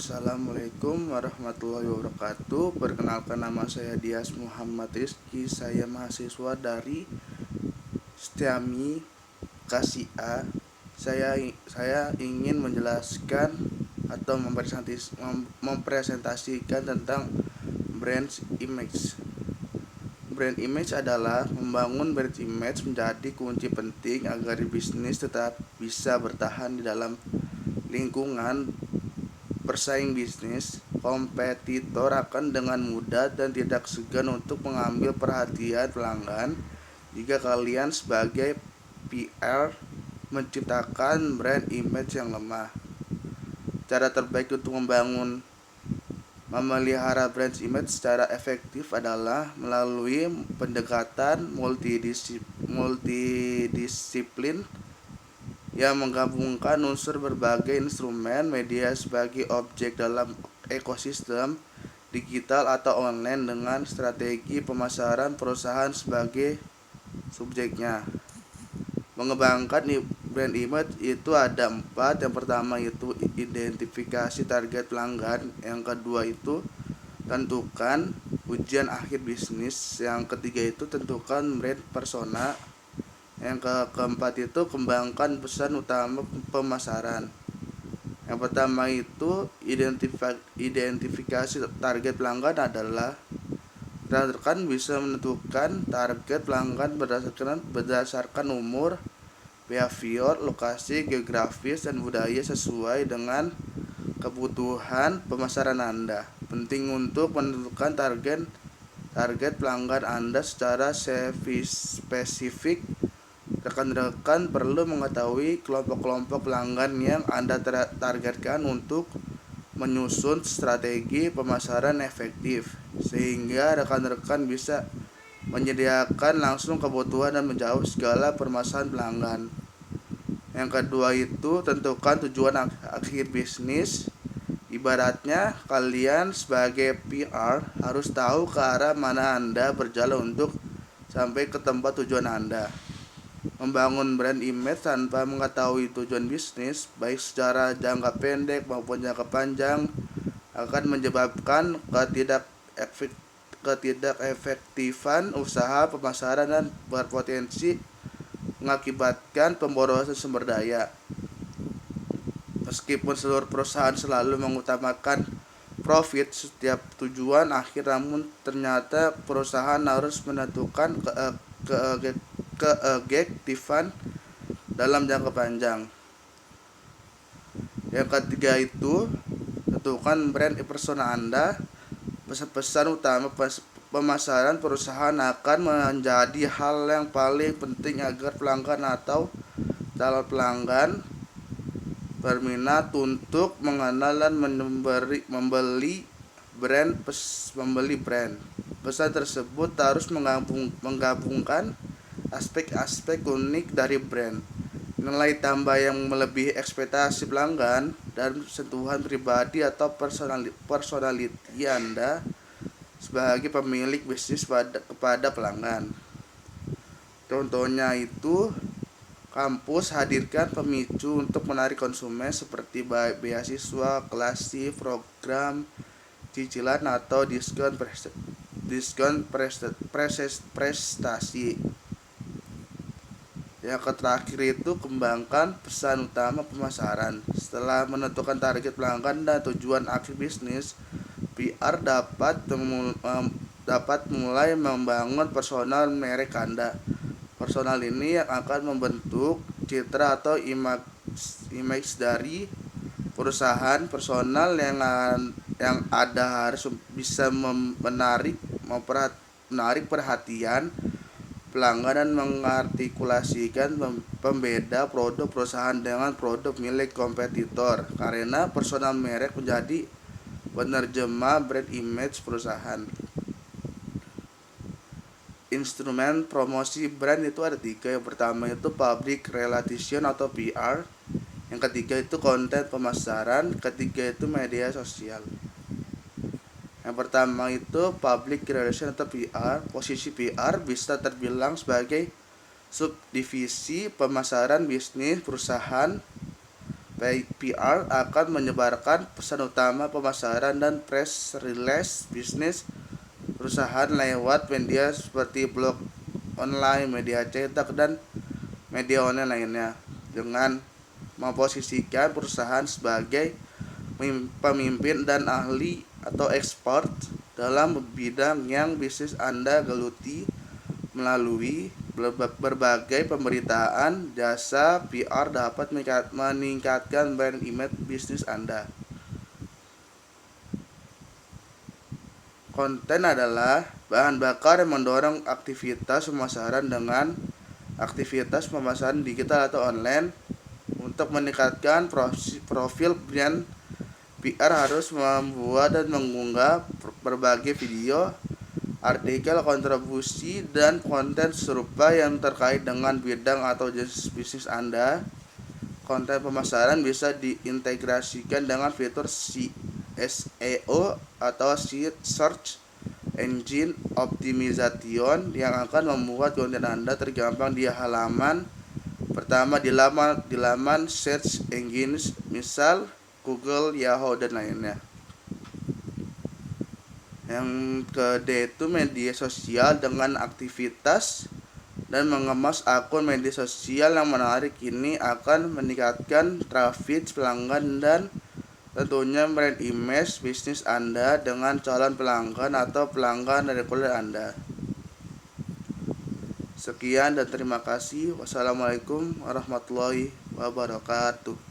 Assalamualaikum warahmatullahi wabarakatuh. Perkenalkan, nama saya Dias Muhammad Rizky. Saya mahasiswa dari STEAMI Kasi A. Saya ingin menjelaskan atau mempresentasikan tentang brand image. Brand image adalah membangun brand image menjadi kunci penting agar bisnis tetap bisa bertahan di dalam lingkungan bersaing bisnis. Kompetitor akan dengan mudah dan tidak segan untuk mengambil perhatian pelanggan. Jika kalian sebagai PR menciptakan brand image yang lemah, cara terbaik untuk memelihara brand image secara efektif adalah melalui pendekatan multidisiplin yang menggabungkan unsur berbagai instrumen media sebagai objek dalam ekosistem digital atau online dengan strategi pemasaran perusahaan sebagai subjeknya. Mengembangkan brand image itu ada 4. Yang pertama itu identifikasi target pelanggan. Yang kedua itu tentukan tujuan akhir bisnis. Yang ketiga itu tentukan brand persona. Yang keempat itu kembangkan pesan utama pemasaran. Yang pertama itu identifikasi target pelanggan adalah rekan bisa menentukan target pelanggan berdasarkan umur, behavior, lokasi, geografis, dan budaya sesuai dengan kebutuhan pemasaran Anda. Penting untuk menentukan target pelanggan Anda secara spesifik. Rekan-rekan perlu mengetahui kelompok-kelompok pelanggan yang Anda targetkan untuk menyusun strategi pemasaran efektif, sehingga rekan-rekan bisa menyediakan langsung kebutuhan dan menjawab segala permasalahan pelanggan. Yang kedua itu tentukan tujuan akhir bisnis. Ibaratnya kalian sebagai PR harus tahu ke arah mana Anda berjalan untuk sampai ke tempat tujuan Anda. Membangun brand image tanpa mengetahui tujuan bisnis, baik secara jangka pendek maupun jangka panjang, akan menyebabkan ketidakefektifan usaha pemasaran dan berpotensi mengakibatkan pemborosan sumber daya. Meskipun seluruh perusahaan selalu mengutamakan profit setiap tujuan akhir, namun ternyata perusahaan harus menentukan keefektifan dalam jangka panjang. Yang ketiga itu tentukan brand persona Anda. Pesan-pesan utama pemasaran perusahaan akan menjadi hal yang paling penting agar pelanggan atau calon pelanggan berminat untuk mengenal dan membeli brand. Pesan tersebut harus menggabungkan aspek-aspek unik dari brand, nilai tambah yang melebihi ekspektasi pelanggan, dan sentuhan pribadi atau personality Anda sebagai pemilik bisnis kepada pelanggan. Contohnya itu, kampus hadirkan pemicu untuk menarik konsumen seperti beasiswa, kelas, program cicilan, atau diskon prestasi. Yang terakhir itu kembangkan pesan utama pemasaran. Setelah menentukan target pelanggan dan tujuan akhir bisnis, PR dapat mulai membangun personal merek Anda. Personal ini yang akan membentuk citra atau image dari perusahaan. Personal yang ada harus bisa menarik perhatian pelanggan dan mengartikulasikan pembeda produk perusahaan dengan produk milik kompetitor, karena personal merek menjadi penerjemah brand image perusahaan. Instrumen promosi brand itu ada 3. Yang pertama itu public relation atau PR. Yang ketiga itu konten pemasaran. Ketiga itu media sosial. Yang pertama itu public relation atau PR. Posisi PR bisa terbilang sebagai subdivisi pemasaran bisnis perusahaan. PR akan menyebarkan pesan utama pemasaran dan press release bisnis perusahaan lewat media seperti blog online, media cetak, dan media online lainnya, dengan memposisikan perusahaan sebagai pemimpin dan ahli atau expert dalam bidang yang bisnis Anda geluti. Melalui berbagai pemberitaan, jasa PR dapat meningkatkan brand image bisnis Anda. Konten adalah bahan bakar yang mendorong aktivitas pemasaran dengan aktivitas pemasaran digital atau online. Untuk meningkatkan profil brand, PR harus membuat dan mengunggah berbagai video, artikel, kontribusi, dan konten serupa yang terkait dengan bidang atau jenis bisnis Anda. Konten pemasaran bisa diintegrasikan dengan fitur SEO atau Search Engine Optimization yang akan membuat konten Anda tergampang di halaman pertama di laman search engines, misal Google, Yahoo, dan lainnya. Yang kedua itu media sosial dengan aktivitas dan mengemas akun media sosial yang menarik ini akan meningkatkan traffic pelanggan dan tentunya brand image bisnis Anda dengan calon pelanggan atau pelanggan reguler Anda. Sekian dan terima kasih. Wassalamualaikum warahmatullahi wabarakatuh.